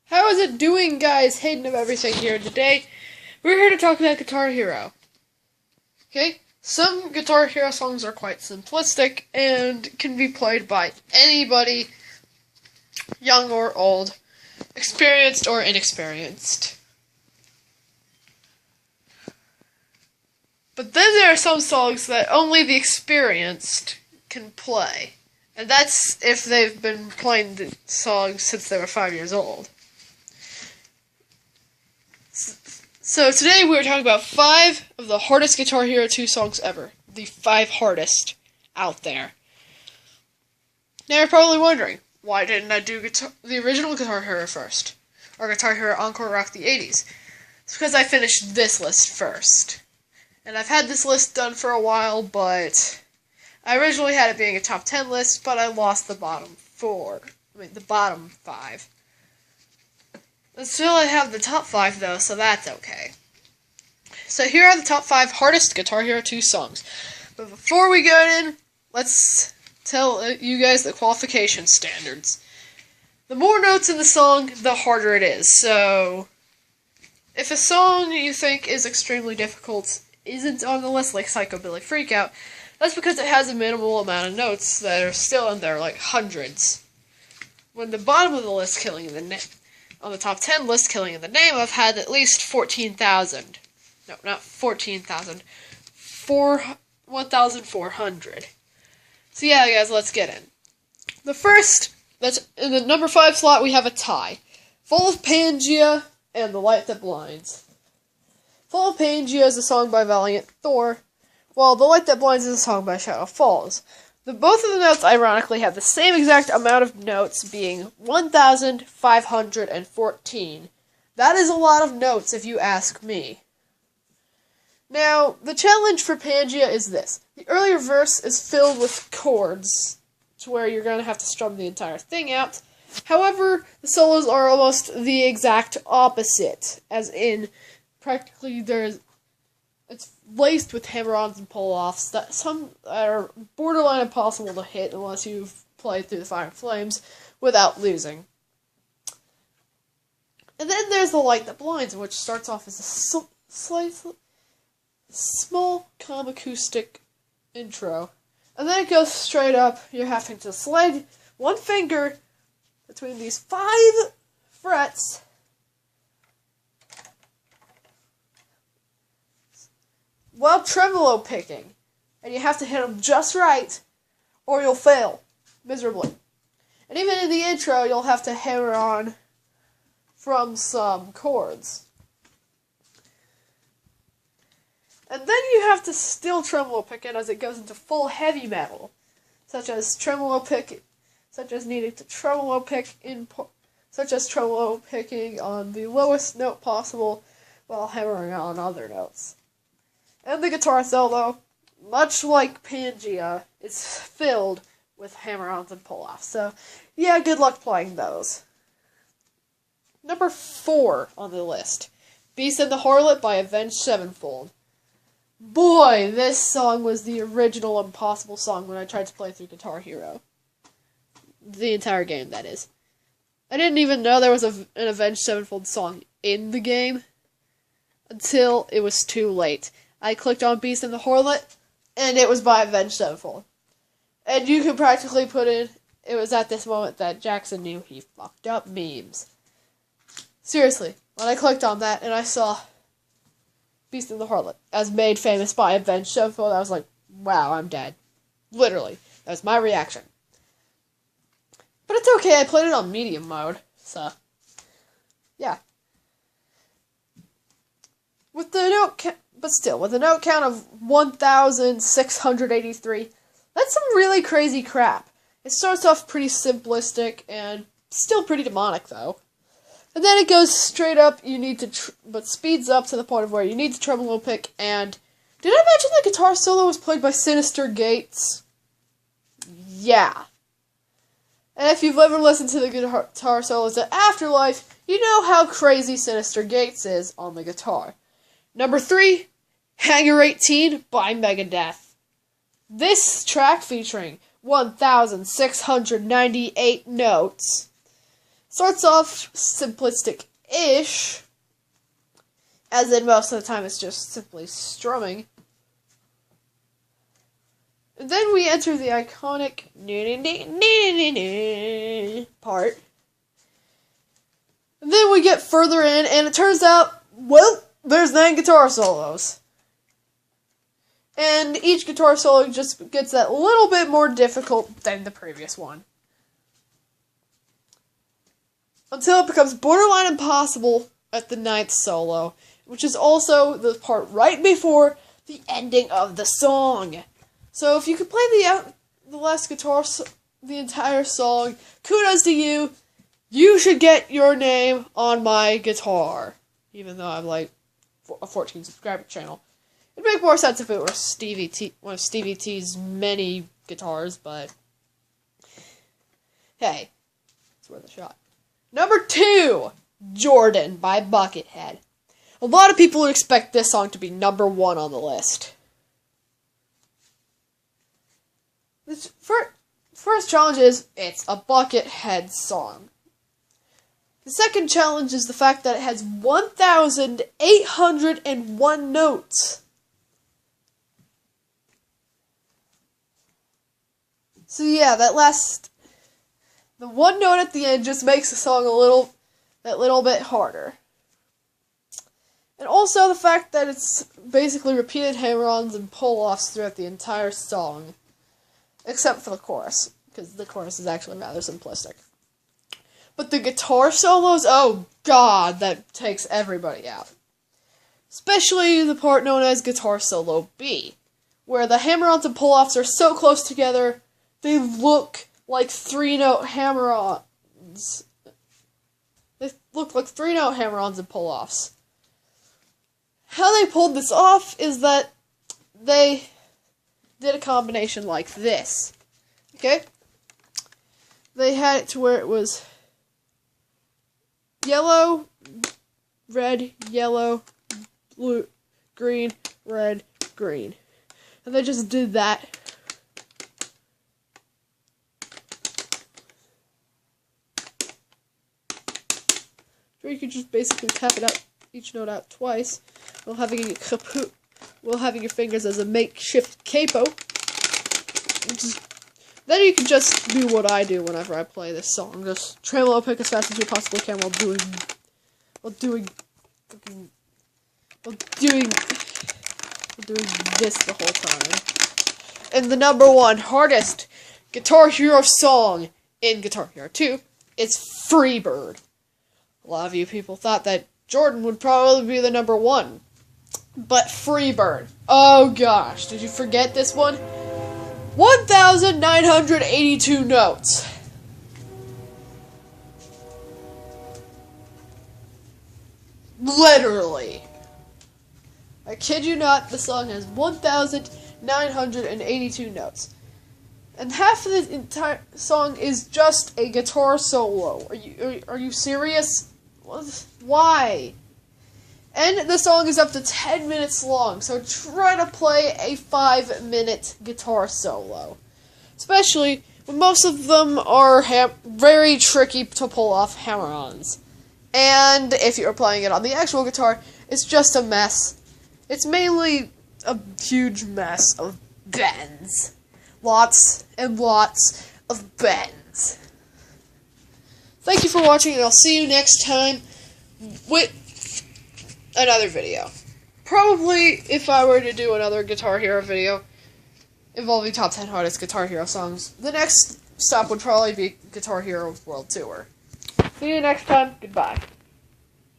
How is it doing, guys? Hayden of Everything here. Today, we're here to talk about Guitar Hero. Okay? Some Guitar Hero songs are quite simplistic and can be played by anybody, young or old, experienced or inexperienced. But then there are some songs that only the experienced can play. And that's if they've been playing the songs since they were 5 years old. So today we're talking about 5 of the hardest Guitar Hero 2 songs ever. The 5 hardest out there. Now you're probably wondering, why didn't I do the original Guitar Hero first? Or Guitar Hero Encore Rock the 80s? It's because I finished this list first. And I've had this list done for a while, but I originally had it being a top 10 list, but I lost the bottom 5. Still, I have the top 5, though, so that's okay. So here are the top 5 hardest Guitar Hero 2 songs. But before we go in, let's tell you guys the qualification standards. The more notes in the song, the harder it is. So, if a song you think is extremely difficult isn't on the list, like Psychobilly Freakout, that's because it has a minimal amount of notes that are still in there, like hundreds. When the bottom of the list killing on the top 10 list killing in the name, I've had at least 14,000. No, not 14,000. 1,400. So yeah, guys, let's get in. The first, that's in the number 5 slot, we have a tie. Full of Pangea and The Light That Blinds. Full of Pangea is a song by Valiant Thor, while The Light That Blinds is a song by Shadow Falls. Both of the notes, ironically, have the same exact amount of notes, being 1,514. That is a lot of notes, if you ask me. Now, the challenge for Pangea is this. The earlier verse is filled with chords, to where you're going to have to strum the entire thing out. However, the solos are almost the exact opposite, as in, practically it's laced with hammer-ons and pull-offs that some are borderline impossible to hit unless you've played through the Fire and Flames without losing. And then there's The Light That Blinds, which starts off as a small, calm acoustic intro. And then it goes straight up. You're having to slide one finger between these 5 frets while tremolo picking, and you have to hit them just right, or you'll fail miserably. And even in the intro, you'll have to hammer on from some chords. And then you have to still tremolo pick it as it goes into full heavy metal, such as needing to tremolo pick such as tremolo picking on the lowest note possible while hammering on other notes. And the guitar solo, much like Pangea, is filled with hammer-ons and pull-offs. So, yeah, good luck playing those. Number 4 on the list, Beast and the Harlot by Avenged Sevenfold. Boy, this song was the original impossible song when I tried to play through Guitar Hero. The entire game, that is. I didn't even know there was an Avenged Sevenfold song in the game until it was too late. I clicked on Beast and the Harlot, and it was by Avenged Sevenfold. And you could practically put in, it was at this moment that Jackson knew he fucked up memes. Seriously, when I clicked on that and I saw Beast and the Harlot as made famous by Avenged Sevenfold, I was like, wow, I'm dead. Literally. That was my reaction. But it's okay, I played it on medium mode, so, yeah. With a note count of 1,683, that's some really crazy crap. It starts off pretty simplistic and still pretty demonic, though. And then it goes straight up, but speeds up to the point of where you need to tremolo pick, and did I mention the guitar solo was played by Sinister Gates? Yeah. And if you've ever listened to the guitar solos at Afterlife, you know how crazy Sinister Gates is on the guitar. Number 3, Hangar 18 by Megadeth. This track featuring 1,698 notes Starts off simplistic-ish, as in most of the time it's just simply strumming. And then we enter the iconic part. And then we get further in, and it turns out, well, there's 9 guitar solos. And each guitar solo just gets that little bit more difficult than the previous one. Until it becomes borderline impossible at the 9th solo, which is also the part right before the ending of the song. So if you could play the last guitar, the entire song, kudos to you. You should get your name on my guitar. Even though I'm like a 14 subscriber channel. It'd make more sense if it were one of Stevie T's many guitars, but hey, it's worth a shot. Number 2, Jordan by Buckethead. A lot of people would expect this song to be number 1 on the list. This first challenge is, it's a Buckethead song. The second challenge is the fact that it has 1,801 notes. So yeah, the one note at the end just makes the song that little bit harder. And also the fact that it's basically repeated hammer-ons and pull-offs throughout the entire song. Except for the chorus, because the chorus is actually rather simplistic. But the guitar solos, oh god, that takes everybody out. Especially the part known as Guitar Solo B, where the hammer-ons and pull-offs are so close together, they look like 3-note hammer-ons. They look like 3-note hammer-ons and pull-offs. How they pulled this off is that they did a combination like this. Okay? They had it to where it was yellow, red, yellow, blue, green, red, green. And they just did that. Or you could just basically tap it out, each note out twice, while having your fingers as a makeshift capo. Then you can just do what I do whenever I play this song. Just tremolo pick as fast as you possibly can while doing this the whole time. And the number 1 hardest Guitar Hero song in Guitar Hero 2 is Freebird. A lot of you people thought that Jordan would probably be the number 1. But Freebird. Oh gosh, did you forget this one? 1,982 notes. Literally. I kid you not, the song has 1,982 notes. And half of the entire song is just a guitar solo. Are you serious? Why? And the song is up to 10 minutes long, so try to play a 5-minute guitar solo. Especially when most of them are very tricky to pull off hammer-ons. And if you're playing it on the actual guitar, it's just a mess. It's mainly a huge mess of bends. Lots and lots of bends. Thank you for watching, and I'll see you next time with another video. Probably if I were to do another Guitar Hero video involving top 10 hardest Guitar Hero songs, the next stop would probably be Guitar Hero World Tour. See you next time. Goodbye.